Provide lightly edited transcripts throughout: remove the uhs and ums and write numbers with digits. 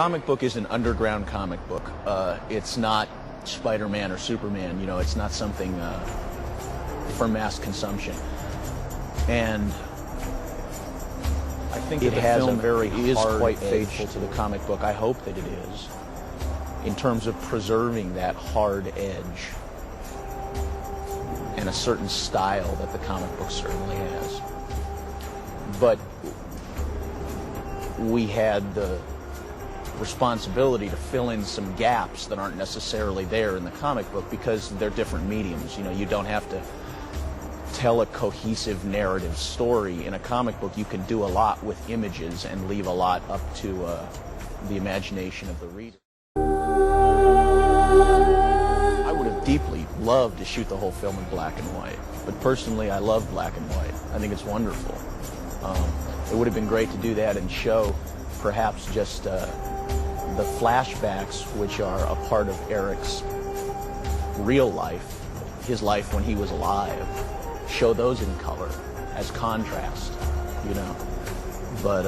comic book is an underground comic book. It's not Spider-Man or Superman. You know, it's not something for mass consumption. And I think it has a very hard quite faithful to the comic book. I hope that it is, in terms of preserving that hard edge and a certain style that the comic book certainly has. But we had the responsibility to fill in some gaps that aren't necessarily there in the comic book because they're different mediums. You know, you don't have to tell a cohesive narrative story. In a comic book, you can do a lot with images and leave a lot up to the imagination of the reader. I would have deeply loved to shoot the whole film in black and white, but personally I love black and white. I think it's wonderful. It would have been great to do that and show perhaps just the flashbacks, which are a part of Eric's real life, his life when he was alive. Show those in color as contrast, you know. But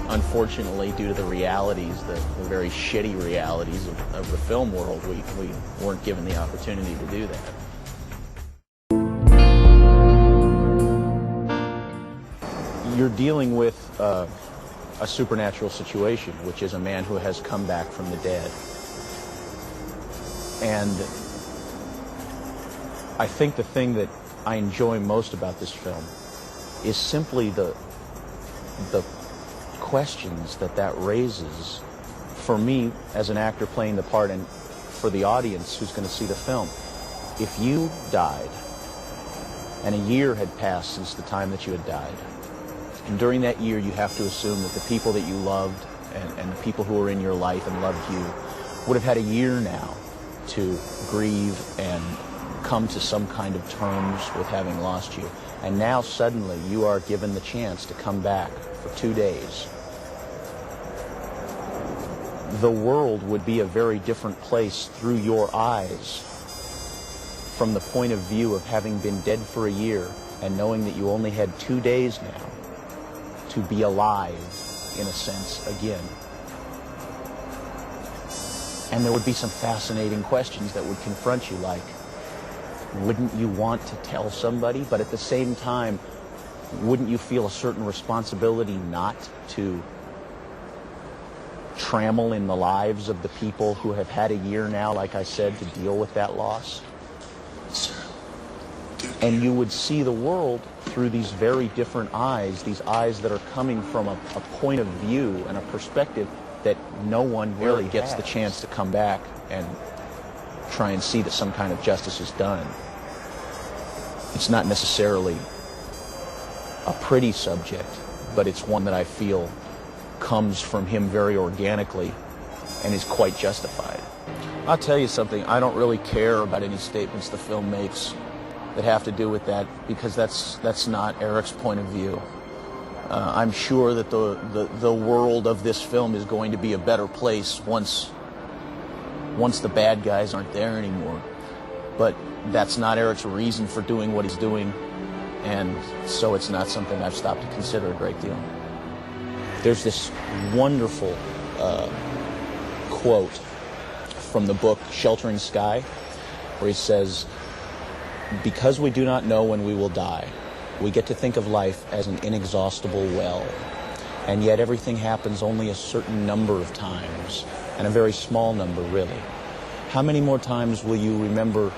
unfortunately, due to the realities, the very shitty realities of the film world, we weren't given the opportunity to do that. You're dealing with a supernatural situation, which is a man who has come back from the dead. And I think the thing that I enjoy most about this film is simply the questions that raises for me as an actor playing the part, and for the audience who's going to see the film. If you died and a year had passed since the time that you had died, and during that year you have to assume that the people that you loved and the people who were in your life and loved you would have had a year now to grieve and come to some kind of terms with having lost you. And now suddenly you are given the chance to come back for 2 days. The world would be a very different place through your eyes from the point of view of having been dead for a year and knowing that you only had 2 days now to be alive, in a sense, again. And there would be some fascinating questions that would confront you, like, wouldn't you want to tell somebody? But at the same time, wouldn't you feel a certain responsibility not to trammel in the lives of the people who have had a year now, like I said, to deal with that loss? And you would see the world through these very different eyes, these eyes that are coming from a point of view and a perspective that no one really gets the chance to come back and try and see that some kind of justice is done. It's not necessarily a pretty subject, but it's one that I feel comes from him very organically and is quite justified. I'll tell you something, I don't really care about any statements the film makes that have to do with that, because that's not Eric's point of view. I'm sure that the world of this film is going to be a better place once the bad guys aren't there anymore. But that's not Eric's reason for doing what he's doing, and so it's not something I've stopped to consider a great deal. There's this wonderful quote from the book Sheltering Sky, where he says, "Because we do not know when we will die, we get to think of life as an inexhaustible well, and yet everything happens only a certain number of times, and a very small number, really. How many more times will you remember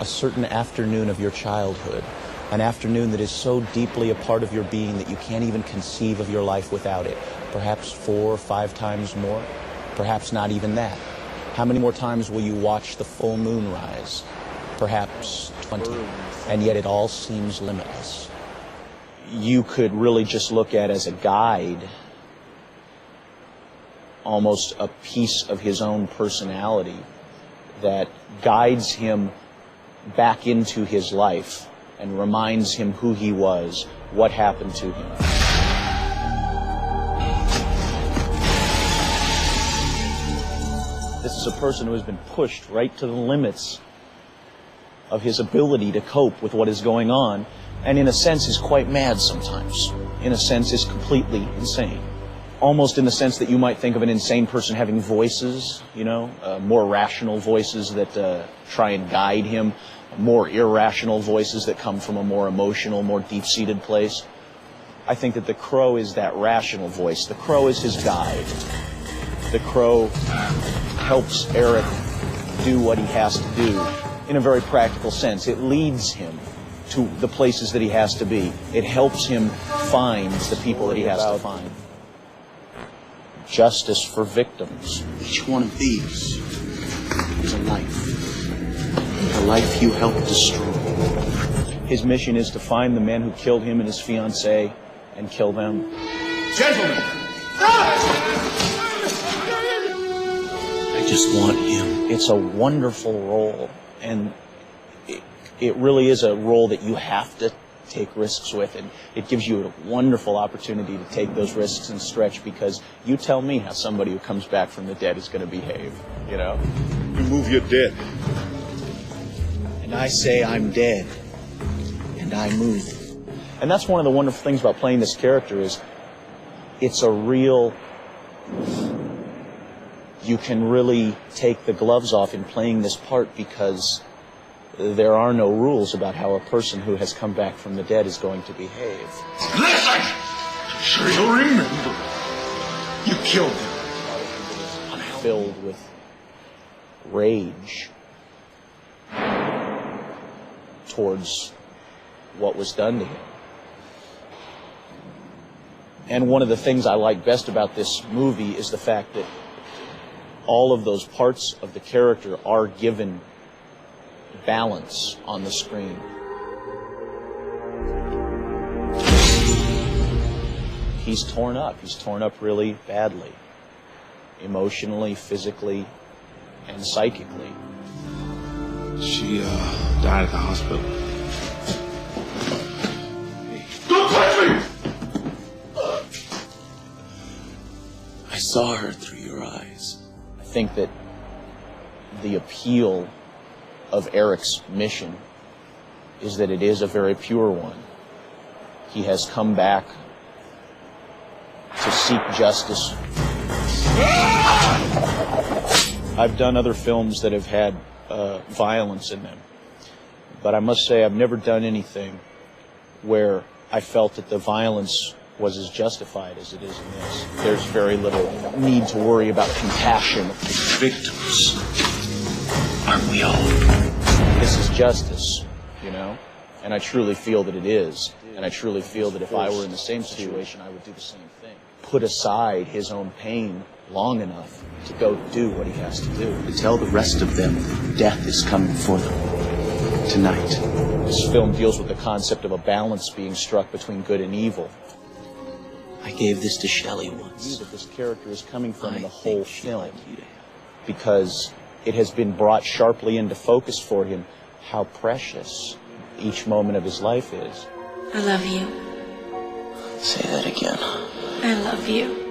a certain afternoon of your childhood, an afternoon that is so deeply a part of your being that you can't even conceive of your life without it? Perhaps 4 or 5 times more, perhaps not even that. How many more times will you watch the full moon rise? Perhaps 20, and yet it all seems limitless." You could really just look at as a guide, almost a piece of his own personality that guides him back into his life and reminds him who he was, what happened to him. This is a person who has been pushed right to the limits of his ability to cope with what is going on, and in a sense is quite mad sometimes. In a sense is completely insane. almost in the sense that you might think of an insane person having voices, you know, more rational voices that try and guide him, more irrational voices that come from a more emotional, more deep-seated place. I think that the crow is that rational voice. The crow is his guide. The crow helps Eric do what he has to do in a very practical sense. It leads him to the places that he has to be. It helps him find the people that he has to find. Justice for victims. Each one of these is a life you helped destroy. His mission is to find the men who killed him and his fiancée and kill them. Gentlemen! I just want him. It's a wonderful role, and it really is a role that you have to take risks with, and it gives you a wonderful opportunity to take those risks and stretch, because you tell me how somebody who comes back from the dead is going to behave, you know? You move, you're dead. And I say I'm dead, and I move. And that's one of the wonderful things about playing this character is it's a real... You can really take the gloves off in playing this part, because there are no rules about how a person who has come back from the dead is going to behave. Listen! I'm sure you'll remember. You killed him. Filled with rage towards what was done to him. And one of the things I like best about this movie is the fact that all of those parts of the character are given balance on the screen. He's torn up. He's torn up really badly. Emotionally, physically, and psychically. She died at the hospital. Don't touch me! I saw her through your eyes. I think that the appeal of Eric's mission is that it is a very pure one. He has come back to seek justice. I've done other films that have had violence in them, but I must say I've never done anything where I felt that the violence was as justified as it is in this. There's very little need to worry about compassion. Victims, aren't we all? This is justice, you know? And I truly feel that it is. And I truly feel that if I were in the same situation, I would do the same thing. Put aside his own pain long enough to go do what he has to do. To tell the rest of them death is coming for them tonight. This film deals with the concept of a balance being struck between good and evil. I gave this to Shelley once. That this character is coming from in the whole film, because it has been brought sharply into focus for him how precious each moment of his life is. I love you. Say that again. I love you.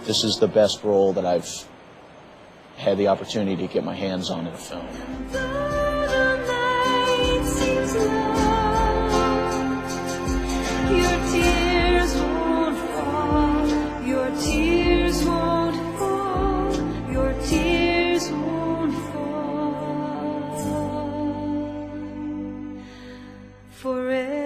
This is the best role that I've had the opportunity to get my hands on in a film. Your tears won't fall. Your tears won't fall. Your tears won't fall. Forever.